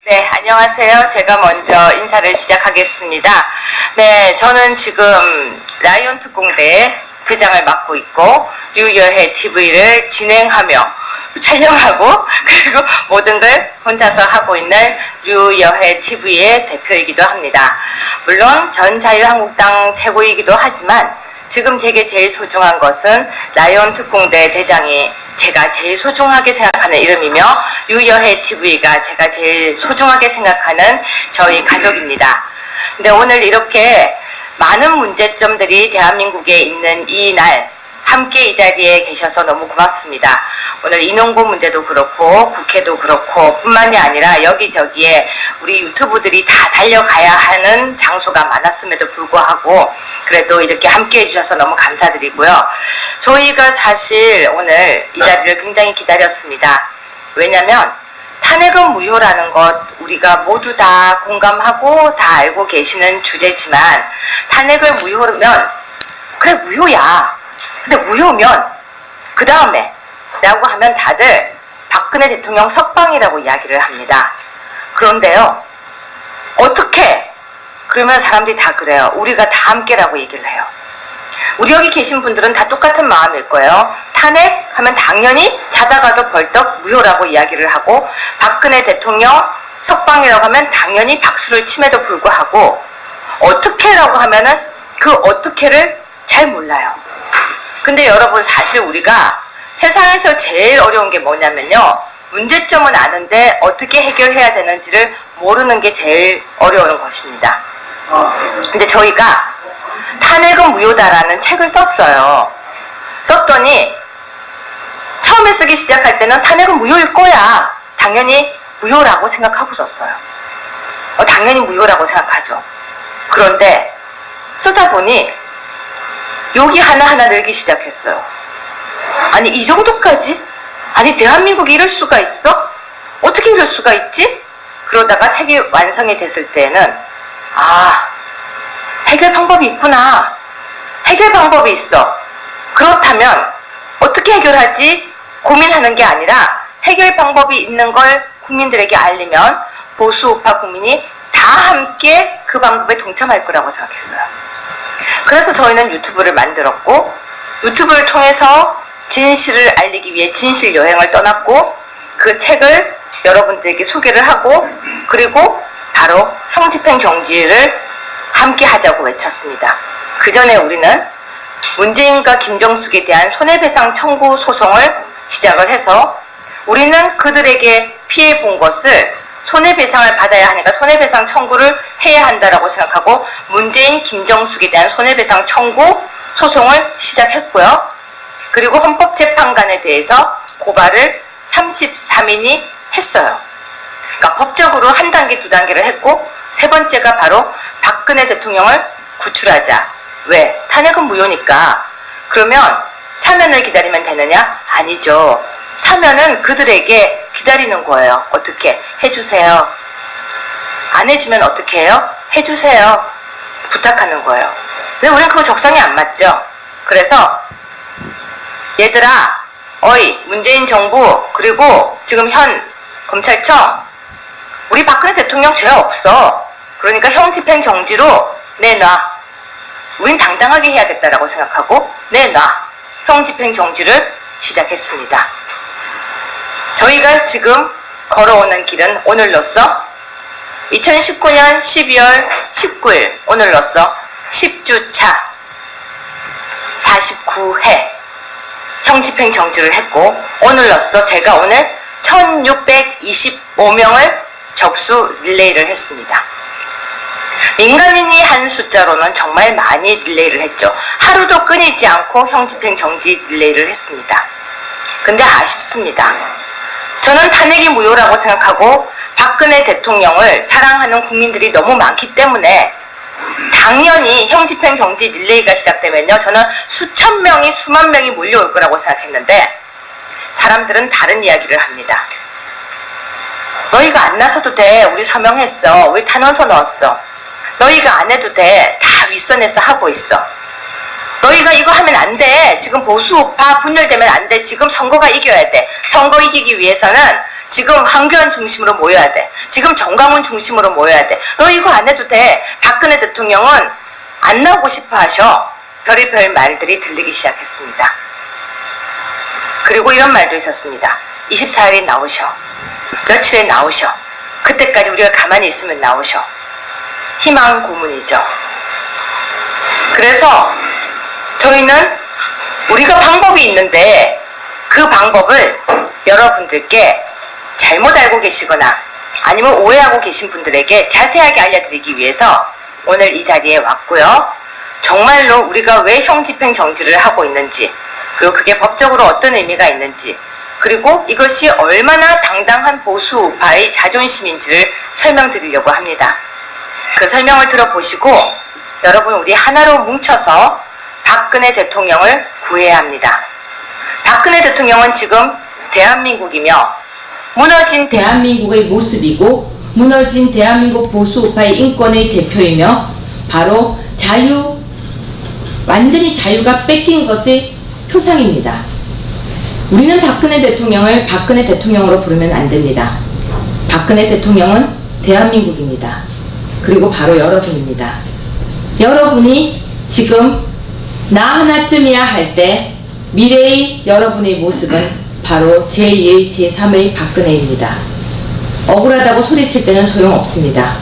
네, 안녕하세요. 제가 먼저 인사를 시작하겠습니다. 네, 저는 지금 라이온 특공대 대장을 맡고 있고 류여해 TV를 진행하며 촬영하고 그리고 모든 걸 혼자서 하고 있는 류여해 TV의 대표이기도 합니다. 물론 전 자유한국당 최고이기도 하지만 지금 제게 제일 소중한 것은 라이온 특공대 대장이 제가 제일 소중하게 생각하는 이름이며 류여해 TV가 제가 제일 소중하게 생각하는 저희 가족입니다. 근데 오늘 이렇게 많은 문제점들이 대한민국에 있는 이 날 함께 이 자리에 계셔서 너무 고맙습니다. 오늘 인원고 문제도 그렇고 국회도 그렇고 뿐만이 아니라 여기저기에 우리 유튜브들이 다 달려가야 하는 장소가 많았음에도 불구하고 그래도 이렇게 함께 해주셔서 너무 감사드리고요. 저희가 사실 오늘 이 자리를 굉장히 기다렸습니다. 왜냐면 탄핵은 무효라는 것 우리가 모두 다 공감하고 다 알고 계시는 주제지만 탄핵을 무효면 그래 무효야. 근데 무효면 그 다음에 라고 하면 다들 박근혜 대통령 석방이라고 이야기를 합니다. 그런데요. 어떻게? 그러면 사람들이 다 그래요. 우리가 다 함께라고 얘기를 해요. 우리 여기 계신 분들은 다 똑같은 마음일 거예요. 탄핵 하면 당연히 자다가도 벌떡 무효라고 이야기를 하고 박근혜 대통령 석방이라고 하면 당연히 박수를 침에도 불구하고 어떻게라고 하면은 그 어떻게를 잘 몰라요. 근데 여러분 사실 우리가 세상에서 제일 어려운 게 뭐냐면요. 문제점은 아는데 어떻게 해결해야 되는지를 모르는 게 제일 어려운 것입니다. 근데 저희가 탄핵은 무효다라는 책을 썼어요. 썼더니 처음에 쓰기 시작할 때는 탄핵은 무효일 거야. 당연히 무효라고 생각하고 썼어요. 당연히 무효라고 생각하죠. 그런데 쓰다 보니 욕이 하나하나 늘기 시작했어요. 아니 이 정도까지? 아니 대한민국이 이럴 수가 있어? 어떻게 이럴 수가 있지? 그러다가 책이 완성이 됐을 때는 아 해결 방법이 있구나. 해결 방법이 있어. 그렇다면 어떻게 해결하지? 고민하는 게 아니라 해결 방법이 있는 걸 국민들에게 알리면 보수 우파 국민이 다 함께 그 방법에 동참할 거라고 생각했어요. 그래서 저희는 유튜브를 만들었고 유튜브를 통해서 진실을 알리기 위해 진실 여행을 떠났고 그 책을 여러분들에게 소개를 하고 그리고 바로 형집행 정지를 함께 하자고 외쳤습니다. 그 전에 우리는 문재인과 김정숙에 대한 손해배상 청구 소송을 시작을 해서 우리는 그들에게 피해 본 것을 손해배상을 받아야 하니까 손해배상 청구를 해야 한다라고 생각하고 문재인, 김정숙에 대한 손해배상 청구 소송을 시작했고요. 그리고 헌법재판관에 대해서 고발을 33인이 했어요. 그러니까 법적으로 한 단계, 두 단계를 했고 세 번째가 바로 박근혜 대통령을 구출하자. 왜? 탄핵은 무효니까. 그러면 사면을 기다리면 되느냐? 아니죠. 사면은 그들에게 기다리는 거예요. 어떻게? 해주세요. 안 해주면 어떻게 해요? 해주세요. 부탁하는 거예요. 근데 우리는 그거 적성이 안 맞죠. 그래서 얘들아, 어이 문재인 정부 그리고 지금 현 검찰청 우리 박근혜 대통령 죄 없어. 그러니까 형집행 정지로 내놔. 우린 당당하게 해야겠다라고 생각하고 내놔. 형집행 정지를 시작했습니다. 저희가 지금 걸어오는 길은 오늘로써 2019년 12월 19일 오늘로써 10주차 49회 형집행 정지를 했고 오늘로써 제가 오늘 1625명을 접수 릴레이를 했습니다. 민간인이 한 숫자로는 정말 많이 릴레이를 했죠. 하루도 끊이지 않고 형집행 정지 릴레이를 했습니다. 근데 아쉽습니다. 저는 탄핵이 무효라고 생각하고 박근혜 대통령을 사랑하는 국민들이 너무 많기 때문에 당연히 형집행 정지 릴레이가 시작되면요. 저는 수천 명이 수만 명이 몰려올 거라고 생각했는데 사람들은 다른 이야기를 합니다. 너희가 안 나서도 돼. 우리 서명했어. 우리 탄원서 넣었어. 너희가 안 해도 돼. 다 윗선에서 하고 있어. 너희가 이거 하면 안 돼. 지금 보수 우파 분열되면 안 돼. 지금 선거가 이겨야 돼. 선거 이기기 위해서는 지금 황교안 중심으로 모여야 돼. 지금 정강훈 중심으로 모여야 돼. 너 이거 안 해도 돼. 박근혜 대통령은 안 나오고 싶어 하셔. 별의별 말들이 들리기 시작했습니다. 그리고 이런 말도 있었습니다. 24일에 나오셔. 며칠에 나오셔. 그때까지 우리가 가만히 있으면 나오셔. 희망 고문이죠. 그래서 저희는 우리가 방법이 있는데 그 방법을 여러분들께 잘못 알고 계시거나 아니면 오해하고 계신 분들에게 자세하게 알려드리기 위해서 오늘 이 자리에 왔고요. 정말로 우리가 왜 형집행 정지를 하고 있는지, 그리고 그게 법적으로 어떤 의미가 있는지, 그리고 이것이 얼마나 당당한 보수 우파의 자존심인지를 설명드리려고 합니다. 그 설명을 들어보시고 여러분, 우리 하나로 뭉쳐서 박근혜 대통령을 구해야 합니다. 박근혜 대통령은 지금 대한민국이며 무너진 대한민국의 모습이고 무너진 대한민국 보수 우파의 인권의 대표이며 바로 완전히 자유가 뺏긴 것의 표상입니다. 우리는 박근혜 대통령을 박근혜 대통령으로 부르면 안 됩니다. 박근혜 대통령은 대한민국입니다. 그리고 바로 여러분입니다. 여러분이 지금 나 하나쯤이야 할 때 미래의 여러분의 모습은 바로 제2의 제3의 박근혜입니다. 억울하다고 소리칠 때는 소용없습니다.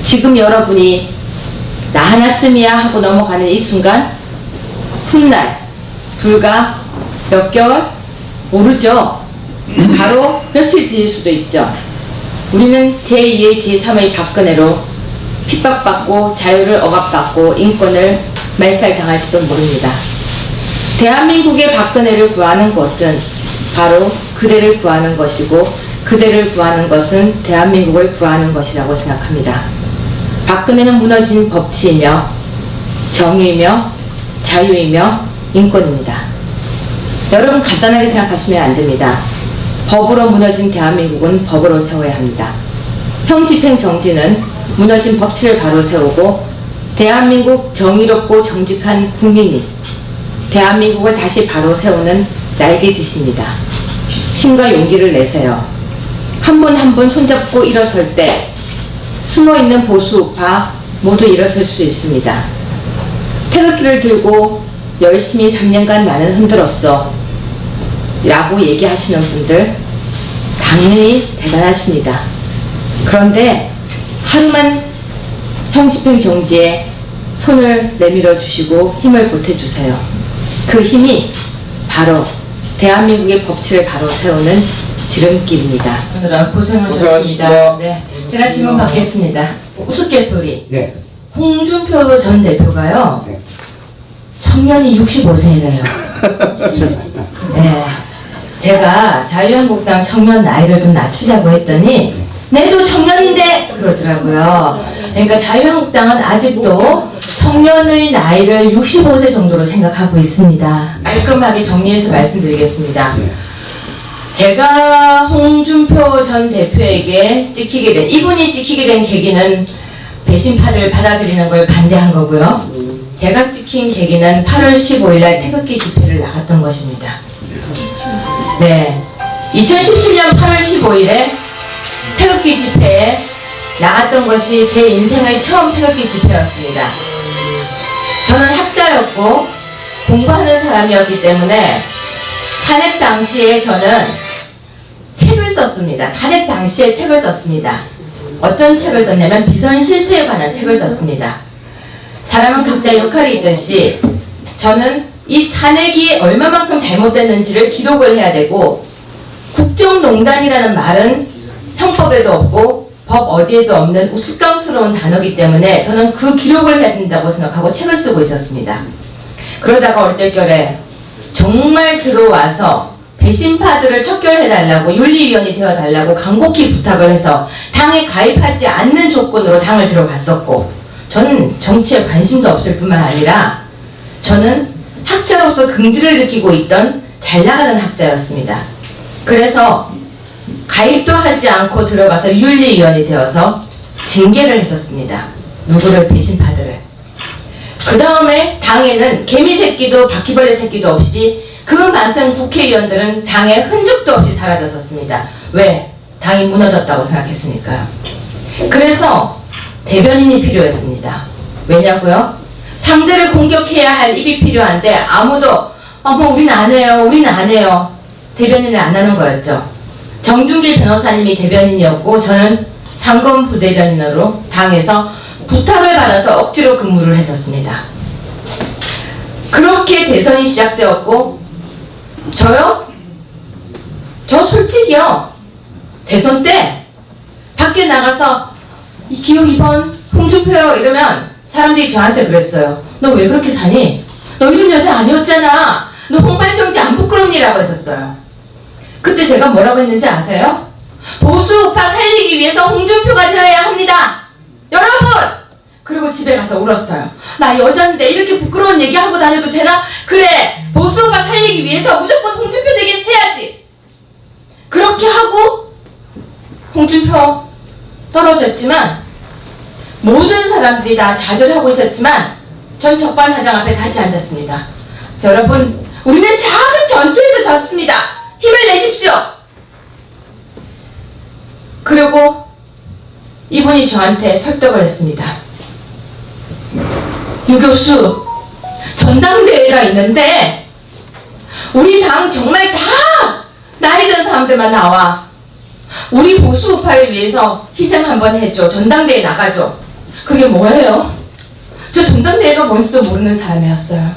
지금 여러분이 나 하나쯤이야 하고 넘어가는 이 순간 훗날 불과 몇 개월? 모르죠. 바로 며칠 뒤일 수도 있죠. 우리는 제2의 제3의 박근혜로 핍박받고 자유를 억압받고 인권을 말살당할지도 모릅니다. 대한민국의 박근혜를 구하는 것은 바로 그대를 구하는 것이고 그대를 구하는 것은 대한민국을 구하는 것이라고 생각합니다. 박근혜는 무너진 법치이며 정의이며 자유이며 인권입니다. 여러분, 간단하게 생각하시면 안 됩니다. 법으로 무너진 대한민국은 법으로 세워야 합니다. 형집행 정지는 무너진 법치를 바로 세우고 대한민국 정의롭고 정직한 국민이 대한민국을 다시 바로 세우는 날개짓입니다. 힘과 용기를 내세요. 한 분 한 분 손잡고 일어설 때 숨어있는 보수 우파 모두 일어설 수 있습니다. 태극기를 들고 열심히 3년간 나는 흔들었어 라고 얘기하시는 분들 당연히 대단하십니다. 그런데 하루만 형집행 정지에 손을 내밀어 주시고 힘을 보태주세요. 그 힘이 바로 대한민국의 법치를 바로 세우는 지름길입니다. 오늘은 고생하셨습니다. 네, 제가 질문 받겠습니다. 우스갯소리. 네. 홍준표 전 대표가요. 네. 청년이 65세래요. 네. 제가 자유한국당 청년 나이를 좀 낮추자고 했더니 내도 청년인데 그러더라고요. 그러니까 자유한국당은 아직도 청년의 나이를 65세 정도로 생각하고 있습니다. 깔끔하게 정리해서 말씀드리겠습니다. 제가 홍준표 전 대표에게 이분이 찍히게 된 계기는 배신파들을 받아들이는 걸 반대한 거고요. 제가 찍힌 계기는 8월 15일 날 태극기 집회를 나갔던 것입니다. 네. 2017년 8월 15일에 태극기 집회에 나갔던 것이 제 인생의 처음 태극기 집회였습니다. 저는 학자였고 공부하는 사람이었기 때문에 탄핵 당시에 저는 책을 썼습니다. 탄핵 당시에 책을 썼습니다. 어떤 책을 썼냐면 비선 실세에 관한 책을 썼습니다. 사람은 각자 역할이 있듯이 저는 이 탄핵이 얼마만큼 잘못됐는지를 기록을 해야 되고 국정농단이라는 말은 형법에도 없고 법 어디에도 없는 우스꽝스러운 단어이기 때문에 저는 그 기록을 해야 된다고 생각하고 책을 쓰고 있었습니다. 그러다가 얼떨결에 정말 들어와서 배신파들을 척결해달라고 윤리위원이 되어달라고 간곡히 부탁을 해서 당에 가입하지 않는 조건으로 당을 들어갔었고 저는 정치에 관심도 없을 뿐만 아니라 저는 학자로서 긍지를 느끼고 있던 잘 나가는 학자였습니다. 그래서 가입도 하지 않고 들어가서 윤리위원이 되어서 징계를 했었습니다. 누구를? 배신파들을. 그 다음에 당에는 개미새끼도 바퀴벌레 새끼도 없이 그 많던 국회의원들은 당에 흔적도 없이 사라졌었습니다. 왜? 당이 무너졌다고 생각했으니까요. 그래서 대변인이 필요했습니다. 왜냐고요? 상대를 공격해야 할 입이 필요한데 아무도 뭐 우린 안 해요. 우린 안 해요. 대변인을 안 하는 거였죠. 정준길 변호사님이 대변인이었고 저는 상권 부대변인으로 당에서 부탁을 받아서 억지로 근무를 했었습니다. 그렇게 대선이 시작되었고 저요? 저 솔직히요. 대선 때 밖에 나가서 이 기호 2번 홍준표요 이러면 사람들이 저한테 그랬어요. 너 왜 그렇게 사니? 너 이런 여자 아니었잖아. 너 홍반정지 안 부끄럽니라고 했었어요. 그때 제가 뭐라고 했는지 아세요? 보수 우파 살리기 위해서 홍준표가 되어야 합니다. 여러분! 그리고 집에 가서 울었어요. 나 여잔데 이렇게 부끄러운 얘기하고 다녀도 되나? 그래! 보수 우파 살리기 위해서 무조건 홍준표 되게 해야지! 그렇게 하고 홍준표 떨어졌지만 모든 사람들이 다 좌절하고 있었지만 전 적반하장 앞에 다시 앉았습니다. 여러분, 우리는 작은 전투에서 졌습니다. 힘을 내십시오. 그리고 이분이 저한테 설득을 했습니다. 유 교수, 전당대회가 있는데 우리 당 정말 다 나이 든 사람들만 나와. 우리 보수 우파를 위해서 희생 한번 해줘. 전당대회 나가줘. 그게 뭐예요? 저 전당대회가 뭔지도 모르는 사람이었어요.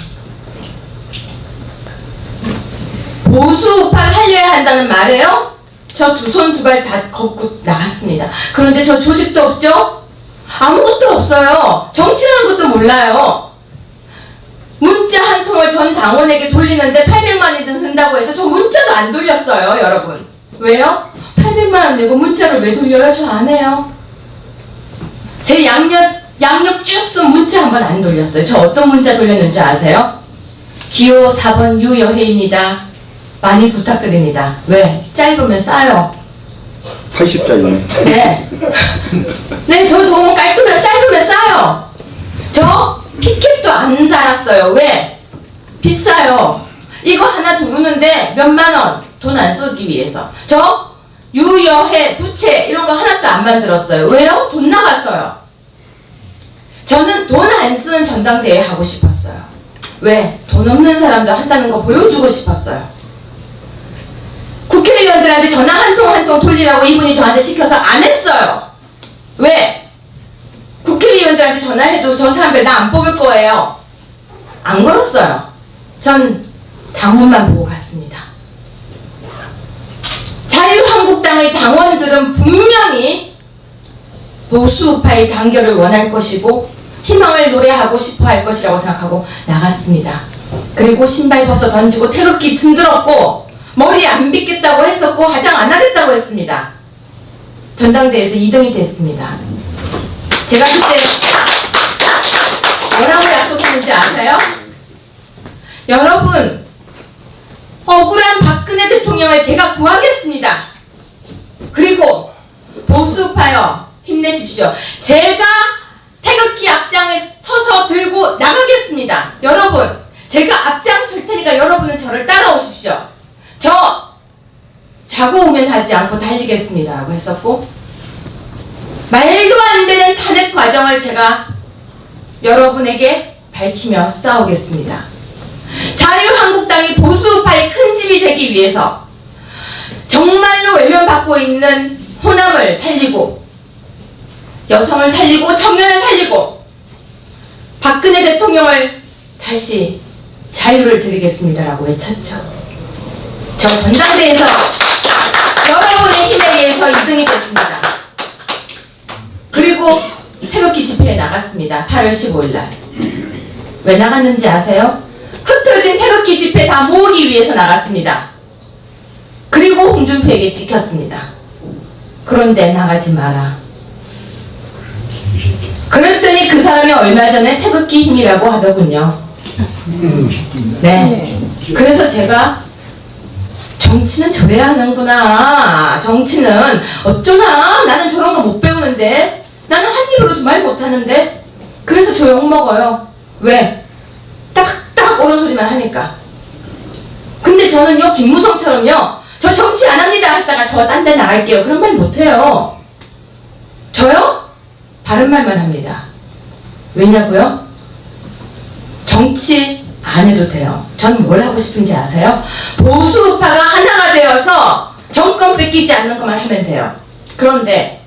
보수 우파 살려야 한다는 말에요? 저 두 손 두 발 다 걷고 나갔습니다. 그런데 저 조직도 없죠? 아무것도 없어요. 정치라는 것도 몰라요. 문자 한 통을 전 당원에게 돌리는데 800만 원이 든다고 해서 저 문자도 안 돌렸어요, 여러분. 왜요? 800만 원 내고 문자를 왜 돌려요? 저 안 해요. 제 양력 쭉 쓴 문자 한 번 안 돌렸어요. 저 어떤 문자 돌렸는지 아세요? 기호 4번 유여혜입니다. 많이 부탁드립니다. 왜? 짧으면 싸요. 80짜리네. 네. 네, 저 너무 깔끔해요. 짧으면 싸요. 저 피켓도 안 달았어요. 왜? 비싸요. 이거 하나 두르는데 몇만 원. 돈 안 쓰기 위해서. 저 유여해, 부채 이런 거 하나도 안 만들었어요. 왜요? 돈 나갔어요. 저는 돈 안 쓰는 전당대회 하고 싶었어요. 왜? 돈 없는 사람도 한다는 거 보여주고 싶었어요. 국회의원들한테 전화 한 통 한 통 돌리라고 이분이 저한테 시켜서 안 했어요. 왜? 국회의원들한테 전화해도 저 사람들 나 안 뽑을 거예요. 안 걸었어요. 전 당원만 보고 갔습니다. 자유한국당의 당원들은 분명히 보수우파의 단결을 원할 것이고 희망을 노래하고 싶어 할 것이라고 생각하고 나갔습니다. 그리고 신발 벗어 던지고 태극기 흔들었고 머리 안 빗겠다고 했었고 화장 안 하겠다고 했습니다. 전당대회에서 2등이 됐습니다. 제가 그때 뭐라고 약속했는지 아세요? 여러분, 억울한 박근혜 대통령을 제가 구하겠습니다. 그리고 보수파여 힘내십시오. 제가 태극기 앞장에 서서 들고 나가겠습니다. 여러분, 제가 앞장설 테니까 여러분은 저를 따라오십시오. 저 자고 오면 하지 않고 달리겠습니다 라고 했었고 말도 안 되는 탄핵 과정을 제가 여러분에게 밝히며 싸우겠습니다. 자유한국당이 보수우파의 큰 집이 되기 위해서 정말로 외면받고 있는 호남을 살리고 여성을 살리고 청년을 살리고 박근혜 대통령을 다시 자유를 드리겠습니다라고 외쳤죠. 저 전당대회에서 여러분의 힘에 의해서 2등이 됐습니다. 그리고 태극기 집회에 나갔습니다. 8월 15일 날. 왜 나갔는지 아세요? 흩어진 태극기 집회 다 모으기 위해서 나갔습니다. 그리고 홍준표에게 찍혔습니다. 그런데 나가지 마라. 그랬더니 그 사람이 얼마 전에 태극기 힘이라고 하더군요. 네. 그래서 제가 정치는 저래야 하는구나. 정치는 어쩌나 나는 저런 거 못 배우는데 나는 한 입으로 말 못하는데 그래서 저 욕먹어요. 왜? 딱딱 옳은 소리만 하니까. 근데 저는요 김무성처럼요 저 정치 안 합니다 했다가 저 딴 데 나갈게요. 그런 말 못해요. 저요? 바른 말만 합니다. 왜냐고요? 정치 안 해도 돼요. 전 뭘 하고 싶은지 아세요? 보수 우파가 하나가 되어서 정권 뺏기지 않는 것만 하면 돼요. 그런데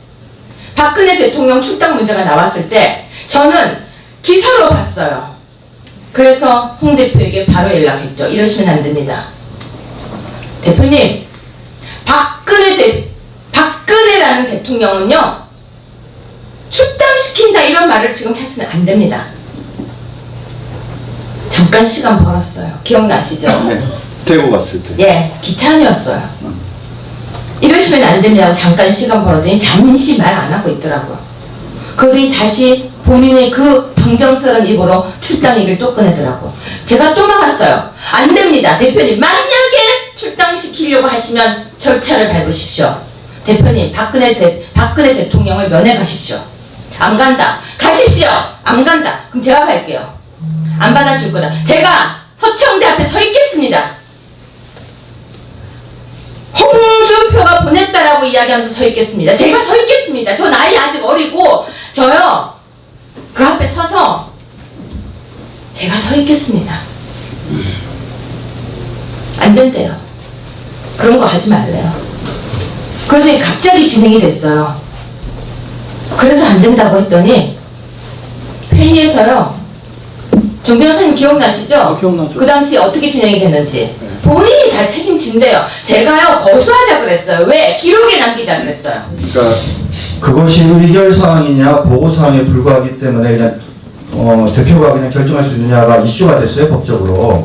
박근혜 대통령 출당 문제가 나왔을 때 저는 기사로 봤어요. 그래서 홍 대표에게 바로 연락했죠. 이러시면 안 됩니다. 대표님, 박근혜라는 대통령은요, 출당시킨다 이런 말을 지금 해서는 안 됩니다. 잠깐 시간 벌었어요. 기억나시죠? 네. 대구 갔을 때. 예, 기차 안이었어요. 이러시면 안 됩니다. 잠깐 시간 벌었더니 잠시 말 안 하고 있더라고요. 그러더니 다시 본인의 그 방정스러운 입으로 출당 얘기를 또 꺼내더라고요. 제가 또 막았어요. 안 됩니다. 대표님, 만약에 출당시키려고 하시면 절차를 밟으십시오. 대표님, 박근혜 대통령을 면회 가십시오. 안 간다. 가십시오. 안 간다. 그럼 제가 갈게요. 안 받아줄 거다. 제가 서초영대 앞에 서 있겠습니다. 홍준표가 보냈다라고 이야기하면서 서 있겠습니다. 제가 서 있겠습니다. 저 나이 아직 어리고 저요 그 앞에 서서 제가 서 있겠습니다. 안 된대요. 그런 거 하지 말래요. 그러더니 갑자기 진행이 됐어요. 그래서 안 된다고 했더니 회의에서요, 정 변호사님 기억나시죠? 기억나죠. 그 당시 어떻게 진행이 됐는지 본인이 다 책임진대요. 제가요 거수하자 그랬어요. 왜? 기록에 남기자 그랬어요. 그러니까 그것이 의결 사항이냐 보고 사항에 불과하기 때문에 그냥 대표가 그냥 결정할 수 있느냐가 이슈가 됐어요, 법적으로.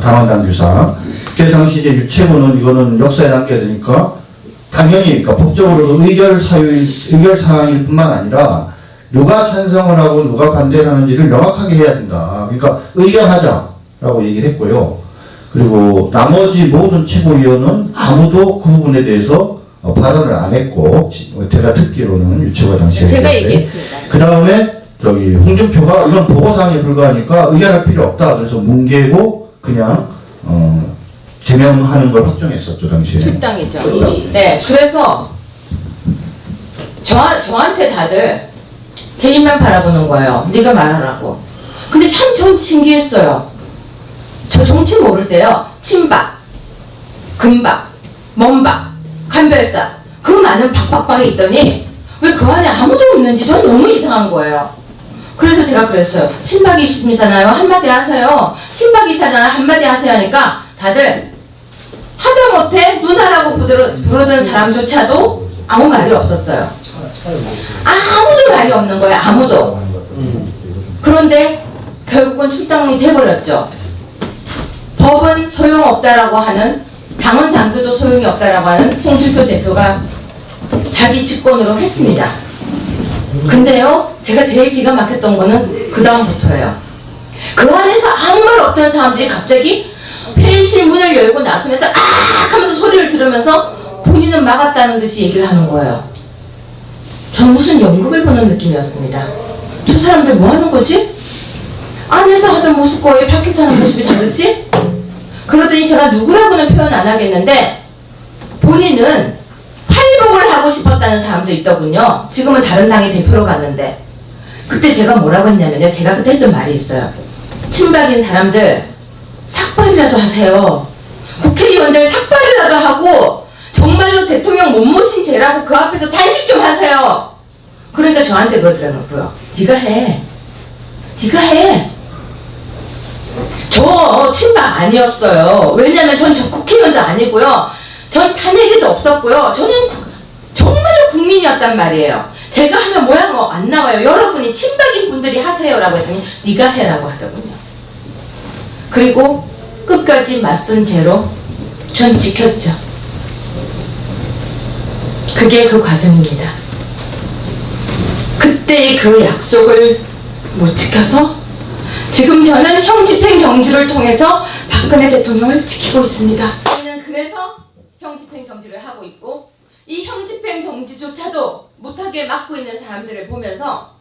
당원 당규상. 그 당시 이제 유체고는 이거는 역사에 남겨야 되니까 당연히 그러니까 법적으로도 의결 사항일 뿐만 아니라 누가 찬성을 하고 누가 반대를 하는지를 명확하게 해야 된다. 그러니까 의결하자라고 얘기를 했고요. 그리고 나머지 모든 최고위원은 아무도 그 부분에 대해서 발언을 안 했고, 제가 듣기로는 유채가 당시에 제가 얘기했습니다. 그 다음에 저기 홍준표가 이건 보고사항에 불과하니까 의결할 필요 없다. 그래서 뭉개고 그냥 제명하는 걸 확정했었죠, 당시에. 출당이죠. 네, 그래서 저한테 다들 제 입만 바라보는 거예요. 네가 말하라고. 근데 참 전 신기했어요. 저 정치 모를 때요, 친박, 금박, 먼박, 간별사 그 많은 박박박에 있더니 왜 그 안에 아무도 없는지 전 너무 이상한 거예요. 그래서 제가 그랬어요. 친박이시잖아요. 한마디 하세요. 친박이시잖아요. 한마디 하세요 하니까 다들 하다못해 누나라고 부르던 사람조차도 아무 말이 없었어요. 아무도 말이 없는 거예요. 아무도. 그런데 결국은 출당이 돼버렸죠. 법은 소용없다라고 하는, 당원 당규도 소용이 없다라고 하는 홍준표 대표가 자기 직권으로 했습니다. 근데요, 제가 제일 기가 막혔던 거는 그 다음부터예요. 그 안에서 아무 말 없던 사람들이 갑자기 회의실 문을 열고 나서면서 아 하면서 소리를 들으면서 본인은 막았다는 듯이 얘기를 하는 거예요. 전 무슨 연극을 보는 느낌이었습니다. 저 사람들 뭐 하는 거지? 안에서 하던 모습과 왜 밖에서 하는 모습이 다르지? 그러더니 제가 누구라고는 표현 안 하겠는데 본인은 활복을 하고 싶었다는 사람도 있더군요. 지금은 다른 당의 대표로 갔는데 그때 제가 뭐라고 했냐면요. 제가 그때 했던 말이 있어요. 친박인 사람들 삭발이라도 하세요. 국회의원들 삭발이라도 하고 정말로 대통령 못 모신 죄라고 그 앞에서 단식 좀 하세요. 그러니까 저한테 그러더라고요. 네가 해. 네가 해. 저 친박 아니었어요. 왜냐면 전 저 국회의원도 아니고요. 전 탄핵에도 없었고요. 저는 정말로 국민이었단 말이에요. 제가 하면 모양 안 나와요. 여러분이 친박인 분들이 하세요라고 했더니 네가 해라고 하더군요. 그리고 끝까지 맞선 죄로 전 지켰죠. 그게 그 과정입니다. 그때의 그 약속을 못 지켜서 지금 저는 형집행 정지를 통해서 박근혜 대통령을 지키고 있습니다. 저는 그래서 형집행 정지를 하고 있고 이 형집행 정지조차도 못하게 막고 있는 사람들을 보면서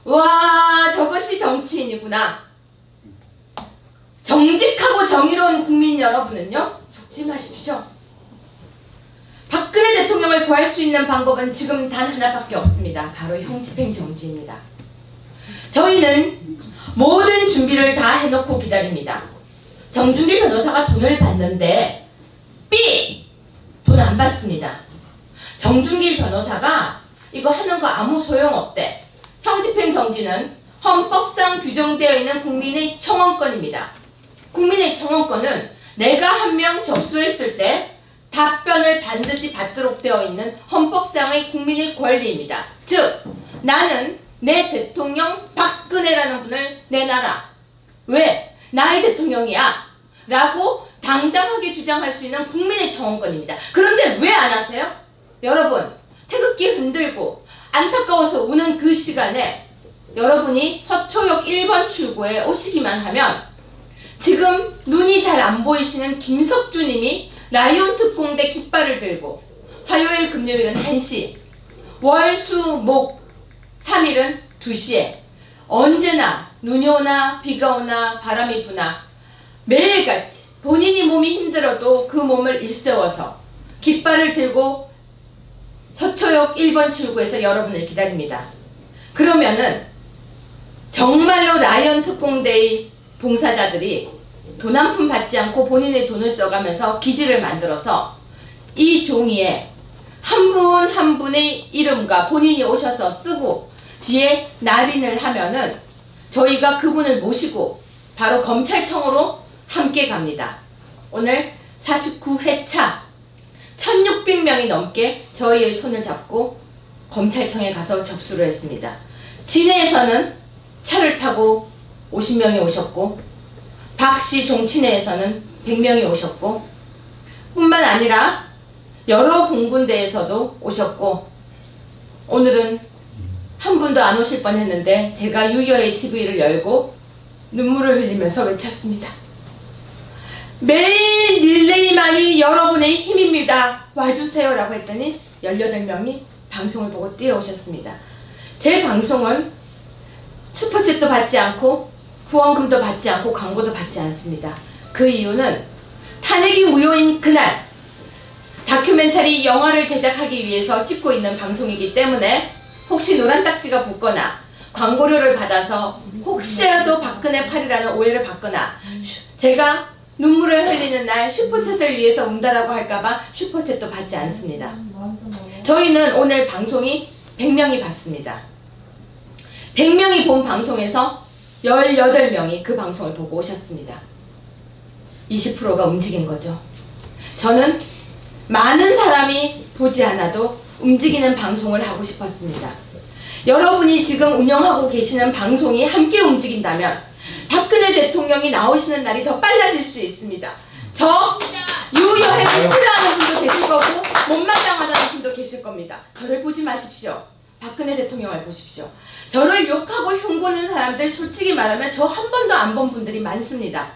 와 저것이 정치인이구나. 정직하고 정의로운 국민 여러분은요 속지 마십시오. 박근혜 대통령을 구할 수 있는 방법은 지금 단 하나밖에 없습니다. 바로 형집행 정지입니다. 저희는 모든 준비를 다 해놓고 기다립니다. 정준길 변호사가 돈을 받는데 돈 안 받습니다. 정준길 변호사가 이거 하는 거 아무 소용없대. 형집행 정지는 헌법상 규정되어 있는 국민의 청원권입니다. 국민의 청원권은 내가 한 명 접수했을 때 답변을 반드시 받도록 되어 있는 헌법상의 국민의 권리입니다. 즉, 나는 내 대통령 박근혜라는 분을 내놔라. 왜? 나의 대통령이야. 라고 당당하게 주장할 수 있는 국민의 청원권입니다. 그런데 왜 안 하세요? 여러분, 태극기 흔들고 안타까워서 우는 그 시간에 여러분이 서초역 1번 출구에 오시기만 하면 지금 눈이 잘 안 보이시는 김석주님이 라이온 특공대 깃발을 들고 화요일 금요일은 1시, 월, 수, 목 3일은 2시에 언제나 눈이 오나 비가 오나 바람이 부나 매일같이 본인이 몸이 힘들어도 그 몸을 일세워서 깃발을 들고 서초역 1번 출구에서 여러분을 기다립니다. 그러면은 정말로 라이언 특공대의 봉사자들이 돈 한 푼 받지 않고 본인의 돈을 써가면서 기지를 만들어서 이 종이에 한 분 한 분의 이름과 본인이 오셔서 쓰고 뒤에 날인을 하면은 저희가 그분을 모시고 바로 검찰청으로 함께 갑니다. 오늘 49회차 1600명이 넘게 저희의 손을 잡고 검찰청에 가서 접수를 했습니다. 진해에서는 차를 타고 50명이 오셨고 박씨 종친회에서는 100명이 오셨고 뿐만 아니라 여러 공군대에서도 오셨고 오늘은 한 분도 안 오실 뻔했는데 제가 유여의 TV를 열고 눈물을 흘리면서 외쳤습니다. 매일 릴레이만이 여러분의 힘입니다. 와주세요 라고 했더니 18명이 방송을 보고 뛰어오셨습니다. 제 방송은 슈퍼챗도 받지 않고 후원금도 받지 않고 광고도 받지 않습니다. 그 이유는 탄핵이 무효인 그날 다큐멘터리 영화를 제작하기 위해서 찍고 있는 방송이기 때문에 혹시 노란 딱지가 붙거나 광고료를 받아서 혹시라도 박근혜 팔이라는 오해를 받거나 제가 눈물을 흘리는 날 슈퍼챗을 위해서 운다라고 할까봐 슈퍼챗도 받지 않습니다. 저희는 오늘 방송이 100명이 봤습니다. 100명이 본 방송에서 18명이 그 방송을 보고 오셨습니다. 20%가 움직인 거죠. 저는 많은 사람이 보지 않아도 움직이는 방송을 하고 싶었습니다. 여러분이 지금 운영하고 계시는 방송이 함께 움직인다면 박근혜 대통령이 나오시는 날이 더 빨라질 수 있습니다. 저 유여해를 싫어하는 분도 계실 거고 못마땅하다는 분도 계실 겁니다. 저를 보지 마십시오. 박근혜 대통령을 보십시오. 저를 욕하고 흉보는 사람들 솔직히 말하면 저 한 번도 안 본 분들이 많습니다.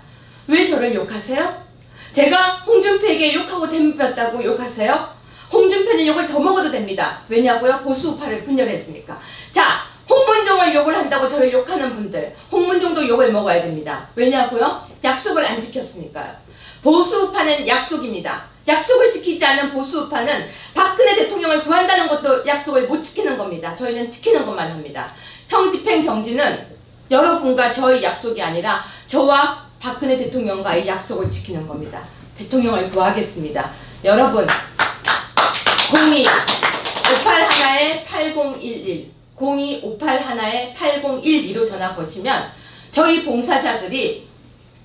왜 저를 욕하세요? 제가 홍준표에게 욕하고 덤볐다고 욕하세요? 홍준표는 욕을 더 먹어도 됩니다. 왜냐고요? 보수우파를 분열했으니까. 자, 홍문종을 욕을 한다고 저를 욕하는 분들, 홍문종도 욕을 먹어야 됩니다. 왜냐고요? 약속을 안 지켰으니까요. 보수우파는 약속입니다. 약속을 지키지 않는 보수우파는 박근혜 대통령을 구한다는 것도 약속을 못 지키는 겁니다. 저희는 지키는 것만 합니다. 형집행 정지는 여러분과 저의 약속이 아니라 저와 박근혜 대통령과의 약속을 지키는 겁니다. 대통령을 구하겠습니다. 여러분 02-581-8011 02-581-8012로 전화 거시면 저희 봉사자들이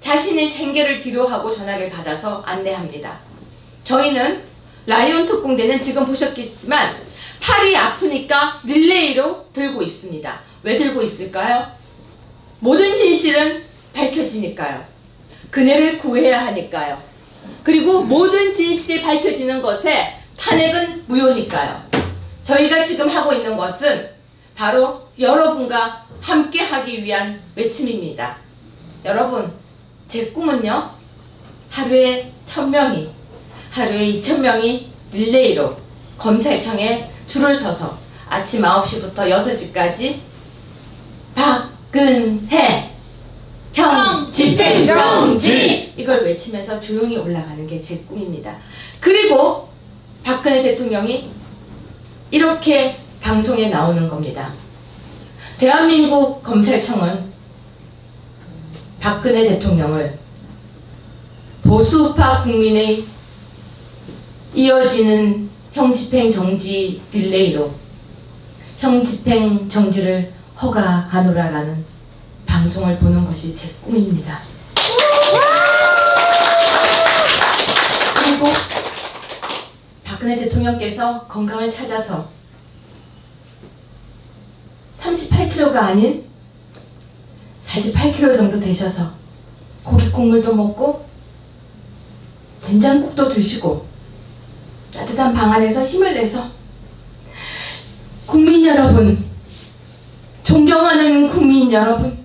자신의 생계를 뒤로하고 전화를 받아서 안내합니다. 저희는 라이온 특공대는 지금 보셨겠지만 팔이 아프니까 릴레이로 들고 있습니다. 왜 들고 있을까요? 모든 진실은 밝혀지니까요. 그네를 구해야 하니까요. 그리고 모든 진실이 밝혀지는 것에 탄핵은 무효니까요. 저희가 지금 하고 있는 것은 바로 여러분과 함께 하기 위한 외침입니다. 여러분, 제 꿈은요, 하루에 1000명이, 하루에 2000명이 릴레이로 검찰청에 줄을 서서 아침 9시부터 6시까지 박근혜 형집행정지 이걸 외치면서 조용히 올라가는 게 제 꿈입니다. 그리고 박근혜 대통령이 이렇게 방송에 나오는 겁니다. 대한민국 검찰청은 박근혜 대통령을 보수우파 국민의 이어지는 형집행 정지 딜레이로 형집행 정지를 허가하노라라는 방송을 보는 것이 제 꿈입니다. 그리고 박근혜 대통령께서 건강을 찾아서 38kg가 아닌 48kg 정도 되셔서 고기 국물도 먹고 된장국도 드시고 따뜻한 방 안에서 힘을 내서 국민 여러분, 존경하는 국민 여러분,